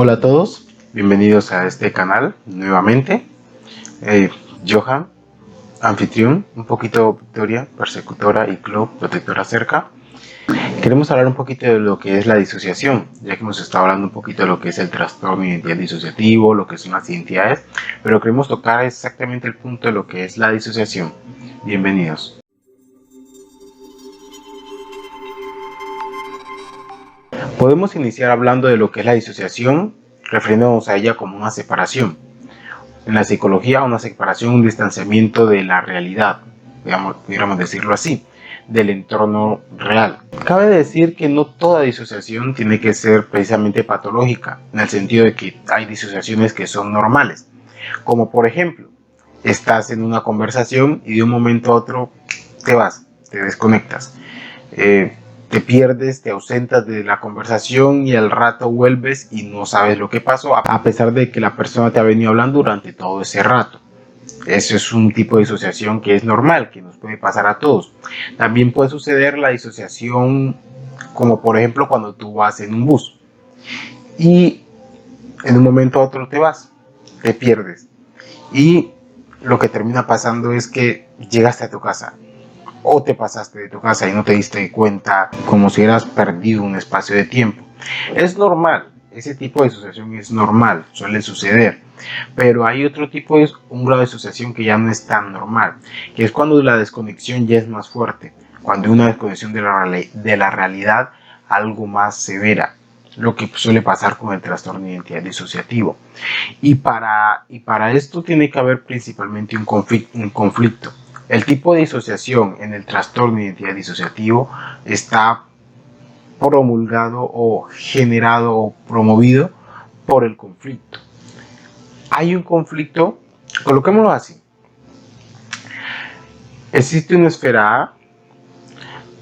Hola a todos, bienvenidos a este canal nuevamente. Johan, anfitrión, un poquito Victoria, persecutora y Club, protectora cerca. Queremos hablar un poquito de lo que es la disociación, ya que hemos estado hablando un poquito de lo que es el trastorno de identidad disociativo, lo que son las identidades, pero queremos tocar exactamente el punto de lo que es la disociación. Bienvenidos. Podemos iniciar hablando de lo que es la disociación, refiriéndonos a ella como una separación. En la psicología, una separación, un distanciamiento de la realidad, pudiéramos decirlo así, del entorno real. Cabe decir que no toda disociación tiene que ser precisamente patológica, en el sentido de que hay disociaciones que son normales, como por ejemplo, estás en una conversación y de un momento a otro te vas, te desconectas. Te pierdes, te ausentas de la conversación y al rato vuelves y no sabes lo que pasó, a pesar de que la persona te ha venido hablando durante todo ese rato. Eso es un tipo de disociación que es normal, que nos puede pasar a todos. También puede suceder la disociación, como por ejemplo cuando tú vas en un bus y en un momento a otro te vas, te pierdes. Y lo que termina pasando es que llegaste a tu casa o te pasaste de tu casa y no te diste cuenta, como si hubieras perdido un espacio de tiempo. Es normal, ese tipo de disociación es normal, suele suceder, pero hay otro tipo de un grado de disociación que ya no es tan normal, que es cuando la desconexión ya es más fuerte, cuando hay una desconexión de la realidad algo más severa, lo que suele pasar con el trastorno de identidad disociativo. Y para esto tiene que haber principalmente un conflicto. El tipo de disociación en el trastorno de identidad disociativo está promulgado o generado o promovido por el conflicto. Hay un conflicto, coloquémoslo así. Existe una esfera A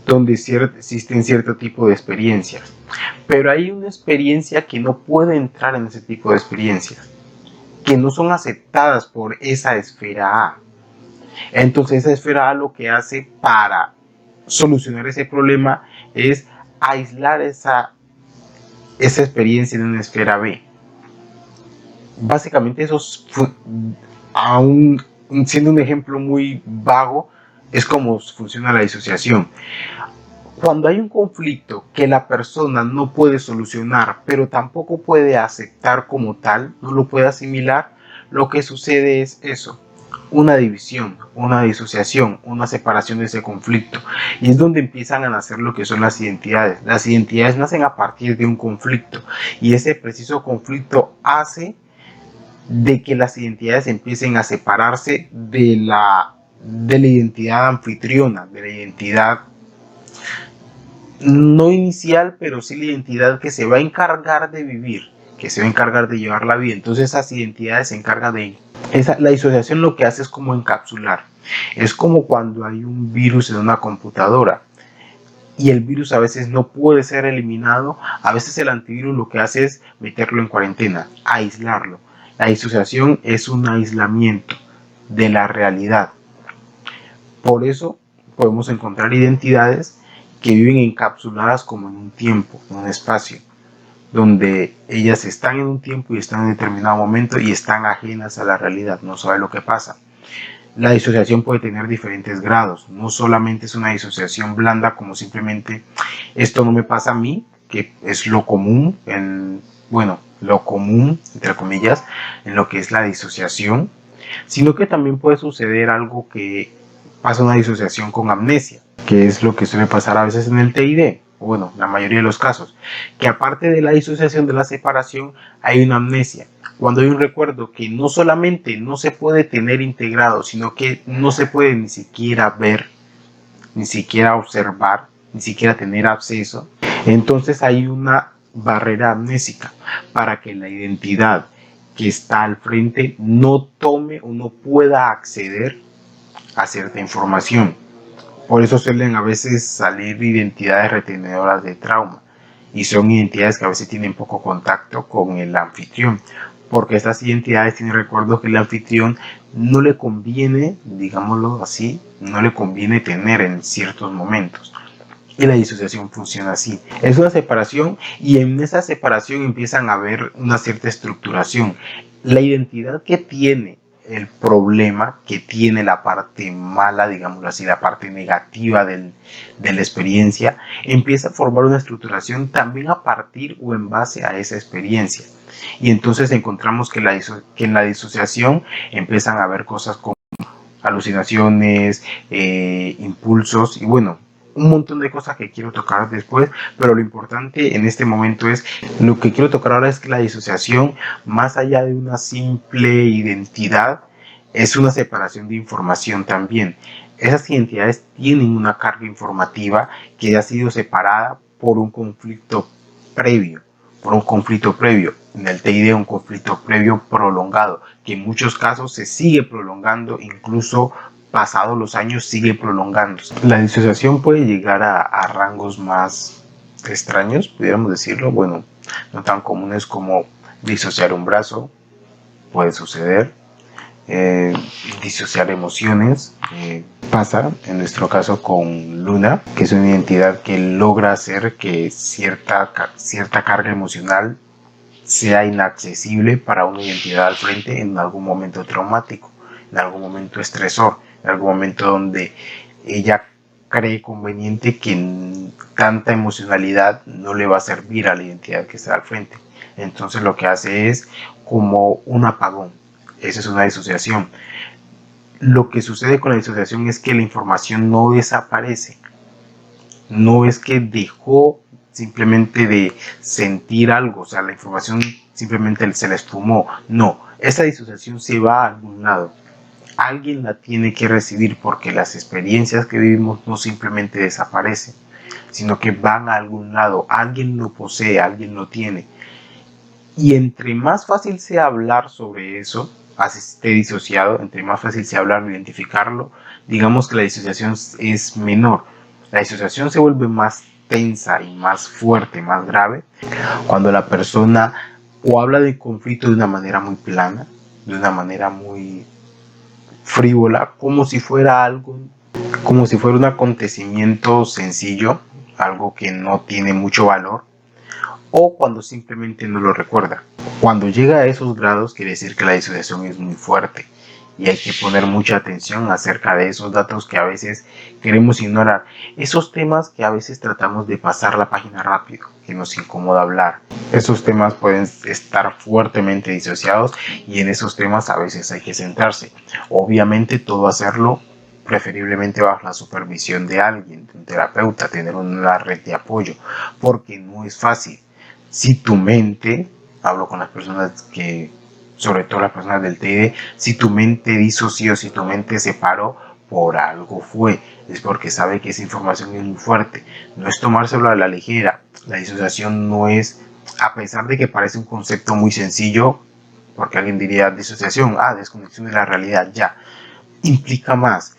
donde existen cierto tipo de experiencias, pero hay una experiencia que no puede entrar en ese tipo de experiencias, que no son aceptadas por esa esfera A. Entonces esa esfera A lo que hace para solucionar ese problema es aislar esa experiencia en una esfera B. Básicamente eso, aún siendo un ejemplo muy vago, es como funciona la disociación. Cuando hay un conflicto que la persona no puede solucionar, pero tampoco puede aceptar como tal, no lo puede asimilar, lo que sucede es eso: una división, una disociación, una separación de ese conflicto. Y es donde empiezan a nacer lo que son las identidades. Las identidades nacen a partir de un conflicto, y ese preciso conflicto hace de que las identidades empiecen a separarse de la identidad anfitriona, de la identidad no inicial, pero sí la identidad que se va a encargar de vivir, que se va a encargar de llevar la vida. Entonces esas identidades se encargan de... la disociación lo que hace es como encapsular. Es como cuando hay un virus en una computadora y el virus a veces no puede ser eliminado. A veces el antivirus lo que hace es meterlo en cuarentena, aislarlo. La disociación es un aislamiento de la realidad. Por eso podemos encontrar identidades que viven encapsuladas como en un tiempo, en un espacio, donde ellas están en un tiempo y están en determinado momento y están ajenas a la realidad, no saben lo que pasa. La disociación puede tener diferentes grados, no solamente es una disociación blanda como simplemente esto no me pasa a mí, que es lo común, lo común, entre comillas, en lo que es la disociación, sino que también puede suceder algo que pasa una disociación con amnesia, que es lo que suele pasar a veces en el TID, bueno, la mayoría de los casos, que aparte de la disociación, de la separación, hay una amnesia, cuando hay un recuerdo que no solamente no se puede tener integrado, sino que no se puede ni siquiera ver, ni siquiera observar, ni siquiera tener acceso. Entonces hay una barrera amnésica para que la identidad que está al frente no tome o no pueda acceder a cierta información. Por eso suelen a veces salir identidades retenedoras de trauma, y son identidades que a veces tienen poco contacto con el anfitrión, porque estas identidades tienen recuerdos que el anfitrión no le conviene, digámoslo así, no le conviene tener en ciertos momentos. Y la disociación funciona así. Es una separación y en esa separación empiezan a haber una cierta estructuración. La identidad que tiene el problema, que tiene la parte mala, digámoslo así, la parte negativa de la experiencia, empieza a formar una estructuración también a partir o en base a esa experiencia. Y entonces encontramos que en la disociación empiezan a haber cosas como alucinaciones, impulsos y bueno, un montón de cosas que quiero tocar después, pero lo importante en este momento es, lo que quiero tocar ahora es que la disociación, más allá de una simple identidad, es una separación de información también. Esas identidades tienen una carga informativa que ha sido separada por un conflicto previo, en el TID un conflicto previo prolongado, que en muchos casos se sigue prolongando, incluso pasados los años sigue prolongándose. La disociación puede llegar a rangos más extraños, pudiéramos decirlo, bueno, no tan comunes como disociar un brazo, puede suceder, disociar emociones, pasa en nuestro caso con Luna, que es una identidad que logra hacer que cierta carga emocional sea inaccesible para una identidad al frente en algún momento traumático, en algún momento estresor, en algún momento donde ella cree conveniente que tanta emocionalidad no le va a servir a la identidad que está al frente. Entonces lo que hace es como un apagón. Esa es una disociación. Lo que sucede con la disociación es que la información no desaparece. No es que dejó simplemente de sentir algo, o sea, la información simplemente se la esfumó. No, esa disociación se va a algún lado. Alguien la tiene que recibir porque las experiencias que vivimos no simplemente desaparecen, sino que van a algún lado. Alguien lo posee, alguien lo tiene. Y entre más fácil sea hablar sobre eso, así esté disociado, entre más fácil sea hablarlo, identificarlo, digamos que la disociación es menor. La disociación se vuelve más tensa y más fuerte, más grave, cuando la persona o habla de conflicto de una manera muy plana, de una manera muy frívola, como si fuera algo, como si fuera un acontecimiento sencillo, algo que no tiene mucho valor, o cuando simplemente no lo recuerda. Cuando llega a esos grados quiere decir que la disociación es muy fuerte y hay que poner mucha atención acerca de esos datos que a veces queremos ignorar. Esos temas que a veces tratamos de pasar la página rápido, que nos incomoda hablar. Esos temas pueden estar fuertemente disociados y en esos temas a veces hay que centrarse. Obviamente todo hacerlo preferiblemente bajo la supervisión de alguien, de un terapeuta, tener una red de apoyo, porque no es fácil. Si tu mente, hablo con las personas que, sobre todo las personas del TID, si tu mente disoció, si tu mente se paró, por algo fue, es porque sabe que esa información es muy fuerte, no es tomárselo a la ligera. La disociación no es, a pesar de que parece un concepto muy sencillo, porque alguien diría disociación, desconexión de la realidad, ya, implica más.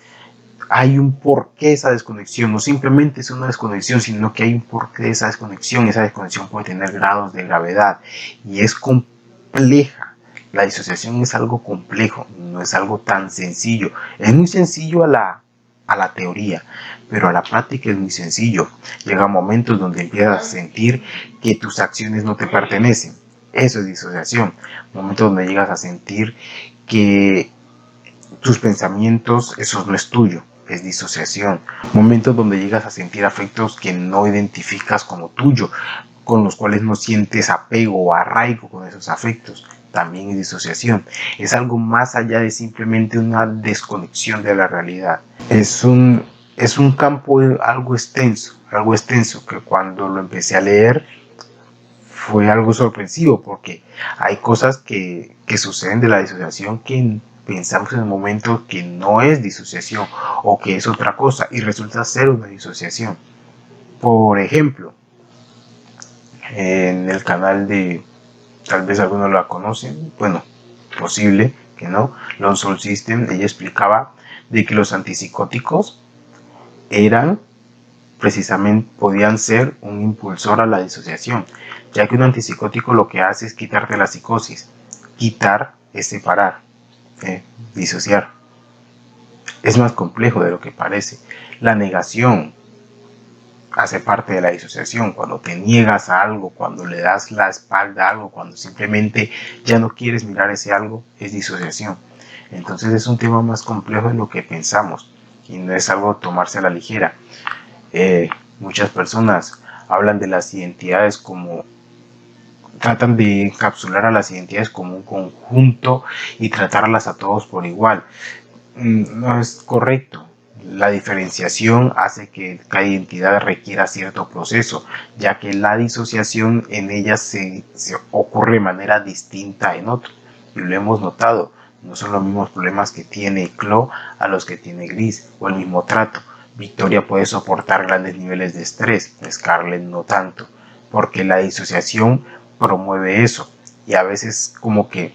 Hay un porqué esa desconexión, no simplemente es una desconexión, sino que hay un porqué de esa desconexión. Esa desconexión puede tener grados de gravedad y es compleja. La disociación es algo complejo, no es algo tan sencillo. Es muy sencillo a la teoría, pero a la práctica es muy sencillo. Llega momentos donde empiezas a sentir que tus acciones no te pertenecen. Eso es disociación. Momentos donde llegas a sentir que tus pensamientos, eso no es tuyo, es disociación. Momentos donde llegas a sentir afectos que no identificas como tuyo, con los cuales no sientes apego o arraigo con esos afectos, también es disociación. Es algo más allá de simplemente una desconexión de la realidad. Es un campo algo extenso que cuando lo empecé a leer fue algo sorpresivo porque hay cosas que suceden de la disociación que pensamos en el momento que no es disociación o que es otra cosa y resulta ser una disociación. Por ejemplo, en el canal de, tal vez algunos la conocen, bueno, posible que no, Lone Soul System, ella explicaba de que los antipsicóticos eran precisamente, podían ser un impulsor a la disociación, ya que un antipsicótico lo que hace es quitarte la psicosis. Quitar es separar, disociar. Es más complejo de lo que parece. La negación hace parte de la disociación. Cuando te niegas a algo, cuando le das la espalda a algo, cuando simplemente ya no quieres mirar ese algo, es disociación. Entonces es un tema más complejo de lo que pensamos y no es algo tomarse a la ligera. Muchas personas hablan de las identidades como, tratan de encapsular a las identidades como un conjunto y tratarlas a todos por igual. No es correcto. La diferenciación hace que cada identidad requiera cierto proceso, ya que la disociación en ella se ocurre de manera distinta en otro. Y lo hemos notado, no son los mismos problemas que tiene Chloe a los que tiene Gris, o el mismo trato. Victoria puede soportar grandes niveles de estrés, Scarlett no tanto, porque la disociación promueve eso. Y a veces como que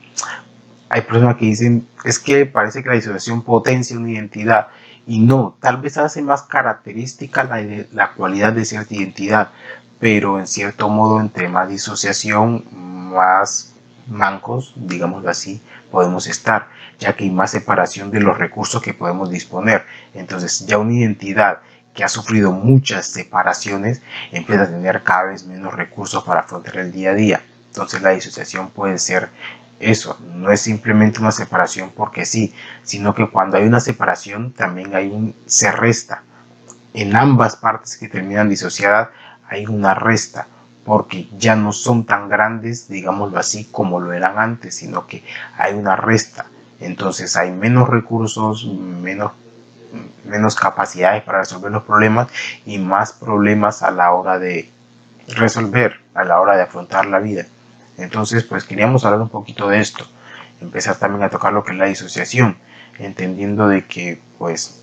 hay personas que dicen, es que parece que la disociación potencia una identidad, y no, tal vez hace más característica la cualidad de cierta identidad, pero en cierto modo entre más disociación, más mancos, digámoslo así, podemos estar, ya que hay más separación de los recursos que podemos disponer. Entonces ya una identidad que ha sufrido muchas separaciones empieza a tener cada vez menos recursos para afrontar el día a día. Entonces la disociación puede ser eso, no es simplemente una separación porque sí, sino que cuando hay una separación también se resta. En ambas partes que terminan disociadas hay una resta, porque ya no son tan grandes, digámoslo así, como lo eran antes, sino que hay una resta. Entonces hay menos recursos, menos capacidades para resolver los problemas y más problemas a la hora de resolver, a la hora de afrontar la vida. Entonces, pues queríamos hablar un poquito de esto, empezar también a tocar lo que es la disociación, entendiendo de que pues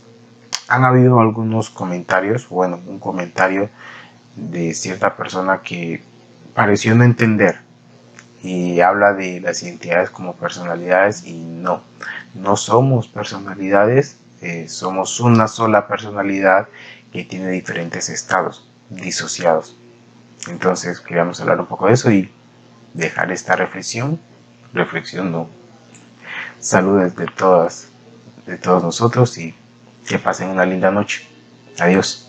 han habido algunos comentarios, bueno, un comentario de cierta persona que pareció no entender y habla de las identidades como personalidades y no, no somos personalidades, somos una sola personalidad que tiene diferentes estados disociados. Entonces queríamos hablar un poco de eso y dejar esta reflexión no, saludos de todos nosotros y que pasen una linda noche. Adiós.